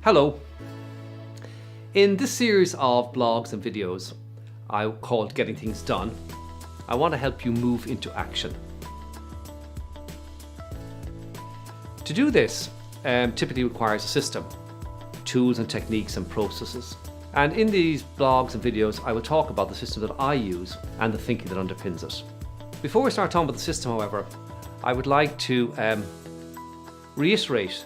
Hello. In this series of blogs and videos I called Getting Things Done, I want to help you move into action. To do this typically requires a system, tools and techniques and processes. And in these blogs and videos I will talk about the system that I use and the thinking that underpins it. Before we start talking about the system, however, I would like to reiterate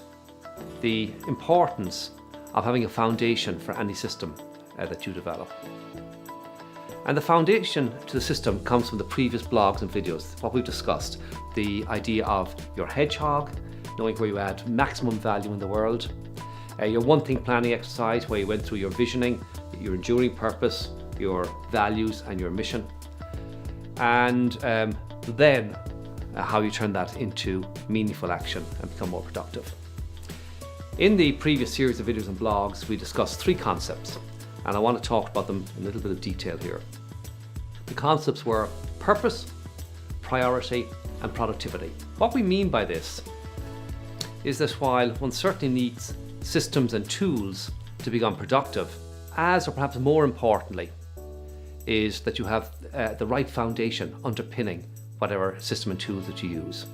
the importance of having a foundation for any system that you develop. And the foundation to the system comes from the previous blogs and videos, what we've discussed. The idea of your hedgehog, knowing where you add maximum value in the world. Your one thing planning exercise, where you went through your visioning, your enduring purpose, your values and your mission. And then how you turn that into meaningful action and become more productive. In the previous series of videos and blogs, we discussed three concepts, and I want to talk about them in a little bit of detail here. The concepts were purpose, priority, and productivity. What we mean by this is that while one certainly needs systems and tools to become productive, as or perhaps more importantly, is that you have the right foundation underpinning whatever system and tools that you use.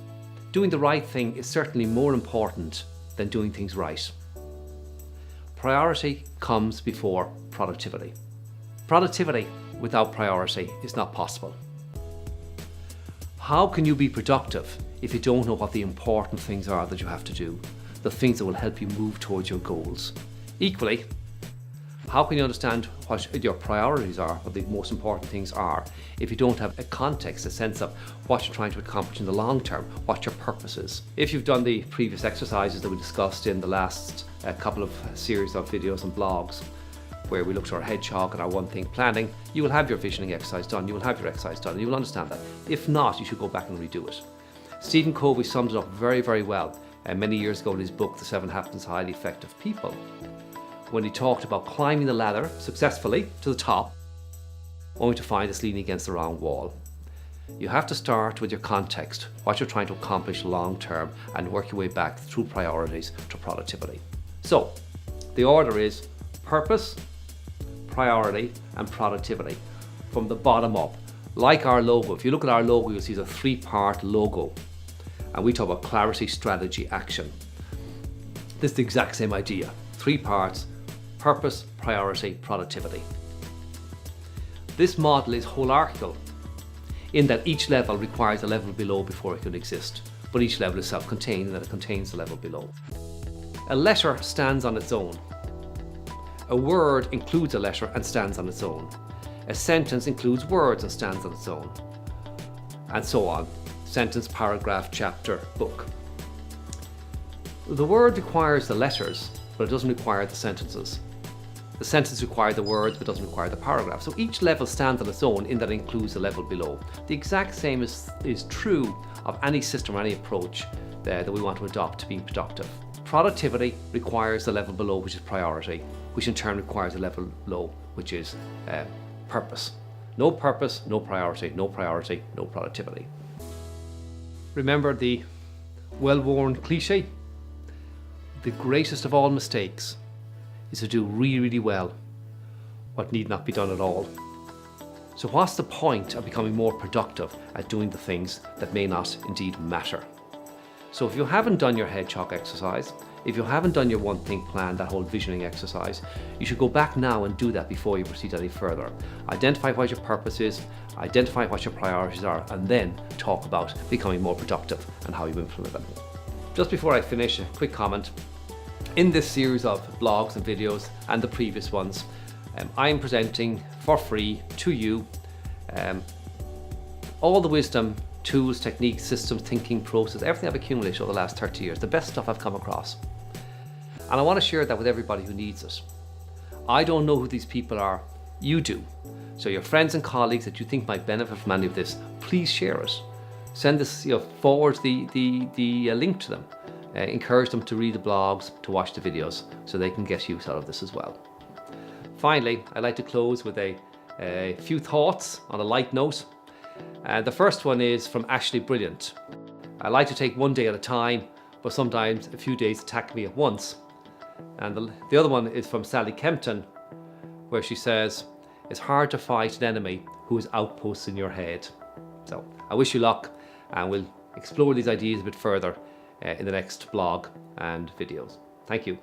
Doing the right thing is certainly more important than doing things right. Priority comes before productivity. Productivity without priority is not possible. How can you be productive if you don't know what the important things are that you have to do, the things that will help you move towards your goals? Equally, how can you understand what your priorities are, what the most important things are, if you don't have a context, a sense of what you're trying to accomplish in the long term, what your purpose is? If you've done the previous exercises that we discussed in the last couple of series of videos and blogs, where we looked at our hedgehog and our one thing planning, you will have your visioning exercise done, you will have your exercise done, and you will understand that. If not, you should go back and redo it. Stephen Covey summed it up very, very well many years ago in his book, The 7 Habits of Highly Effective People, when he talked about climbing the ladder successfully to the top, only to find it's leaning against the wrong wall. You have to start with your context, what you're trying to accomplish long term, and work your way back through priorities to productivity. So, the order is purpose, priority, and productivity from the bottom up. Like our logo, if you look at our logo, you'll see it's a 3-part logo. And we talk about clarity, strategy, action. This is the exact same idea. 3 parts: purpose, priority, productivity. This model is hierarchical in that each level requires a level below before it can exist, but each level is self-contained in that it contains the level below. A letter stands on its own. A word includes a letter and stands on its own. A sentence includes words and stands on its own. And so on. Sentence, paragraph, chapter, book. The word requires the letters, but it doesn't require the sentences. The sentence requires the words, but doesn't require the paragraph. So each level stands on its own in that it includes the level below. The exact same is true of any system or any approach that we want to adopt to being productive. Productivity requires the level below, which is priority, which in turn requires the level below, which is purpose. No purpose, no priority, no priority, no productivity. Remember the well-worn cliche? The greatest of all mistakes is to do really, really well what need not be done at all. So what's the point of becoming more productive at doing the things that may not indeed matter? So if you haven't done your hedgehog exercise, if you haven't done your one thing plan, that whole visioning exercise, you should go back now and do that before you proceed any further. Identify what your purpose is, identify what your priorities are, and then talk about becoming more productive and how you implement them. Just before I finish, a quick comment. In this series of blogs and videos and the previous ones, I am presenting for free to you all the wisdom, tools, techniques, systems, thinking, process, everything I've accumulated over the last 30 years, the best stuff I've come across. And I want to share that with everybody who needs it. I don't know who these people are, you do. So your friends and colleagues that you think might benefit from any of this, please share it. Send this, forward the link to them. Encourage them to read the blogs, to watch the videos, so they can get use out of this as well. Finally, I'd like to close with a few thoughts on a light note. The first one is from Ashley Brilliant. I like to take one day at a time, but sometimes a few days attack me at once. And the other one is from Sally Kempton, where she says, it's hard to fight an enemy who is outposts in your head. So I wish you luck, and we'll explore these ideas a bit further in the next blog and videos. Thank you.